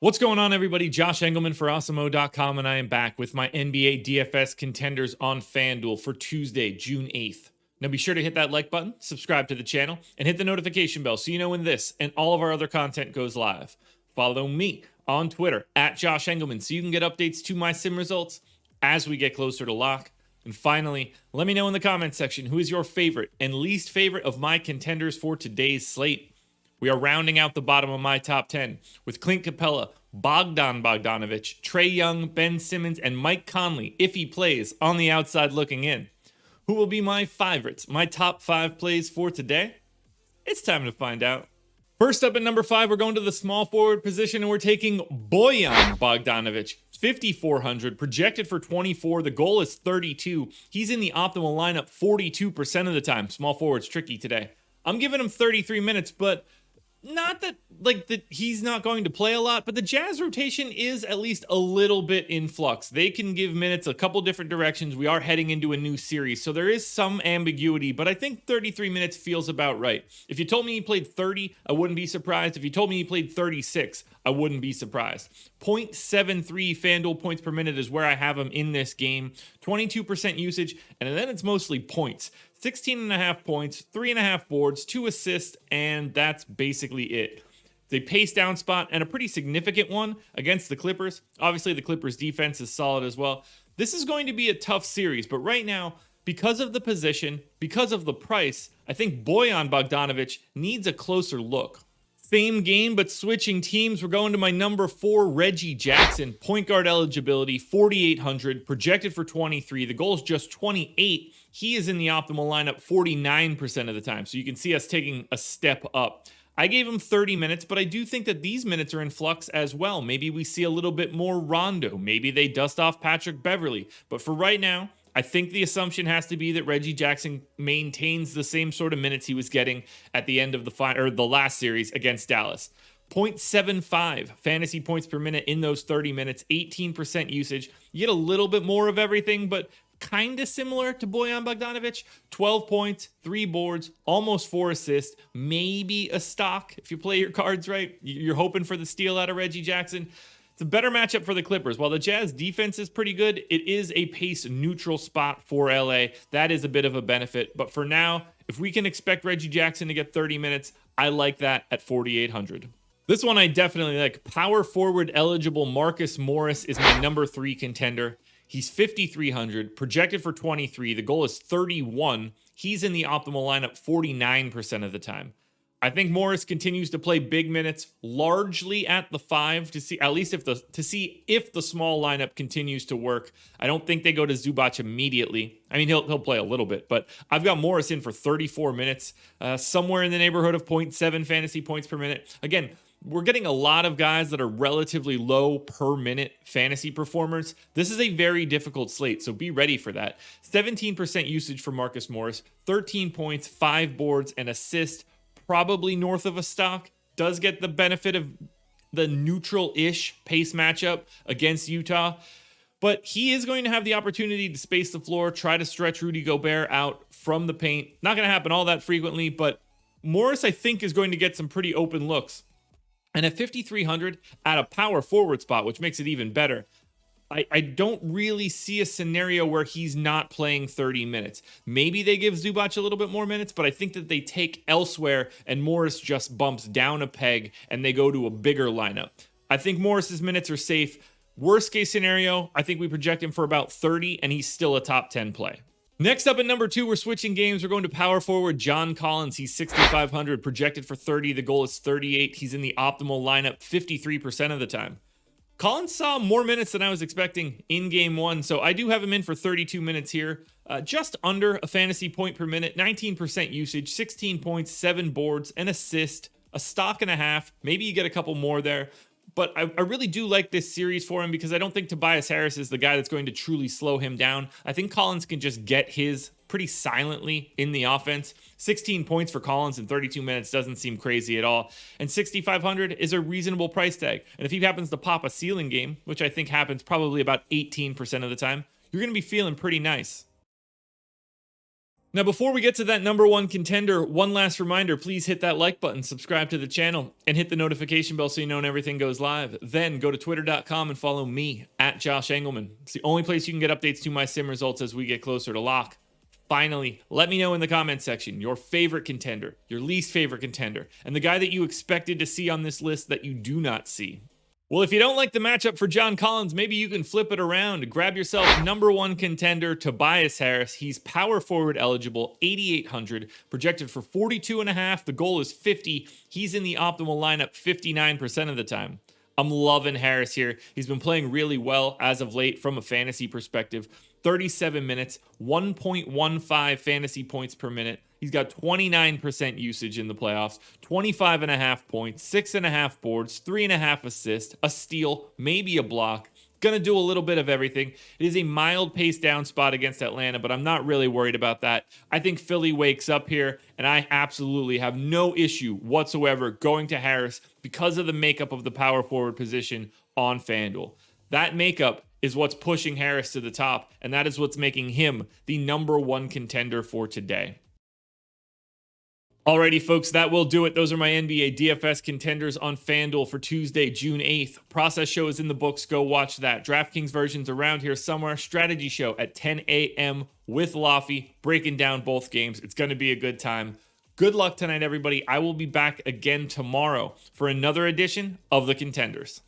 What's going on, everybody? Josh Engleman for Awesemo.com, and I am back with my NBA DFS contenders on FanDuel for Tuesday, June 8th. Now be sure to hit that like button, subscribe to the channel, and hit the notification bell so you know when this and all of our other content goes live. Follow me on Twitter at Josh Engleman so you can get updates to my sim results as we get closer to lock. And finally, let me know in the comments section who is your favorite and least favorite of my contenders for today's slate. We are rounding out the bottom of my top 10 with Clint Capella, Bojan Bogdanovic, Trae Young, Ben Simmons, and Mike Conley, if he plays, on the outside looking in. Who will be my favorites, my top 5 plays for today? It's time to find out. First up at number 5, we're going to the small forward position, and we're taking Bojan Bogdanovic. 5,400, projected for 24. The goal is 32. He's in the optimal lineup 42% of the time. Small forward's tricky today. I'm giving him 33 minutes, but not that he's not going to play a lot, but the Jazz rotation is at least a little bit in flux. They can give minutes a couple different directions. We are heading into a new series, so there is some ambiguity, but I think 33 minutes feels about right. If you told me he played 30, I wouldn't be surprised. If you told me he played 36, I wouldn't be surprised. 0.73 FanDuel points per minute is where I have him in this game. 22% usage, and then it's mostly points. 16.5 points, 3.5 boards, 2 assists, and that's basically it. It's a pace down spot and a pretty significant one against the Clippers. Obviously, the Clippers defense is solid as well. This is going to be a tough series, but right now, because of the position, because of the price, I think Bojan Bogdanovic needs a closer look. Same game, but switching teams. We're going to my number 4, Reggie Jackson. Point guard eligibility, 4,800. Projected for 23. The goal is just 28. He is in the optimal lineup 49% of the time. So you can see us taking a step up. I gave him 30 minutes, but I do think that these minutes are in flux as well. Maybe we see a little bit more Rondo. Maybe they dust off Patrick Beverley. But for right now, I think the assumption has to be that Reggie Jackson maintains the same sort of minutes he was getting at the end of the last series against Dallas. 0.75 fantasy points per minute in those 30 minutes, 18% usage. You get a little bit more of everything, but kind of similar to Bojan Bogdanovic. 12 points, 3 boards, almost 4 assists, maybe a stock if you play your cards right. You're hoping for the steal out of Reggie Jackson. It's a better matchup for the Clippers. While the Jazz defense is pretty good, it is a pace neutral spot for LA. That is a bit of a benefit. But for now, if we can expect Reggie Jackson to get 30 minutes, I like that at 4,800. This one I definitely like. Power forward eligible Marcus Morris is my number 3 contender. He's 5,300, projected for 23. The goal is 31. He's in the optimal lineup 49% of the time. I think Morris continues to play big minutes, largely at the 5 to see if the small lineup continues to work. I don't think they go to Zubac immediately. I mean, he'll play a little bit, but I've got Morris in for 34 minutes, somewhere in the neighborhood of 0.7 fantasy points per minute. Again, we're getting a lot of guys that are relatively low per minute fantasy performers. This is a very difficult slate, so be ready for that. 17% usage for Marcus Morris, 13 points, 5 boards, and assist. Probably north of a stock. Does get the benefit of the neutral-ish pace matchup against Utah. But he is going to have the opportunity to space the floor, try to stretch Rudy Gobert out from the paint. Not going to happen all that frequently, but Morris, I think, is going to get some pretty open looks. And at 5,300 at a power forward spot, which makes it even better, I don't really see a scenario where he's not playing 30 minutes. Maybe they give Zubac a little bit more minutes, but I think that they take elsewhere and Morris just bumps down a peg and they go to a bigger lineup. I think Morris's minutes are safe. Worst case scenario, I think we project him for about 30 and he's still a top 10 play. Next up at number 2, we're switching games. We're going to power forward John Collins. He's 6,500, projected for 30. The goal is 38. He's in the optimal lineup 53% of the time. Collins saw more minutes than I was expecting in game 1, so I do have him in for 32 minutes here. Just under a fantasy point per minute, 19% usage, 16 points, 7 boards, an assist, a stock and a half. Maybe you get a couple more there. But I really do like this series for him because I don't think Tobias Harris is the guy that's going to truly slow him down. I think Collins can just get his pretty silently in the offense. 16 points for Collins in 32 minutes doesn't seem crazy at all. And 6,500 is a reasonable price tag. And if he happens to pop a ceiling game, which I think happens probably about 18% of the time, you're going to be feeling pretty nice. Now, before we get to that number one contender, one last reminder, please hit that like button, subscribe to the channel, and hit the notification bell so you know when everything goes live. Then go to twitter.com and follow me at Josh Engleman. It's the only place you can get updates to my sim results as we get closer to lock. Finally, let me know in the comments section your favorite contender, your least favorite contender, and the guy that you expected to see on this list that you do not see. Well, if you don't like the matchup for John Collins, maybe you can flip it around. Grab yourself number one contender, Tobias Harris. He's power forward eligible, 8,800, projected for 42.5. The goal is 50. He's in the optimal lineup 59% of the time. I'm loving Harris here. He's been playing really well as of late from a fantasy perspective. 37 minutes, 1.15 fantasy points per minute. He's got 29% usage in the playoffs, 25.5 points, 6.5 boards, 3.5 assists, a steal, maybe a block. Gonna do a little bit of everything. It is a mild pace down spot against Atlanta, but I'm not really worried about that. I think Philly wakes up here, and I absolutely have no issue whatsoever going to Harris because of the makeup of the power forward position on FanDuel. That makeup is what's pushing Harris to the top, and that is what's making him the number one contender for today. Alrighty, folks, that will do it. Those are my NBA DFS contenders on FanDuel for Tuesday, June 8th. Process show is in the books. Go watch that. DraftKings version's around here somewhere. Strategy show at 10 a.m. with Laffy, breaking down both games. It's going to be a good time. Good luck tonight, everybody. I will be back again tomorrow for another edition of the Contenders.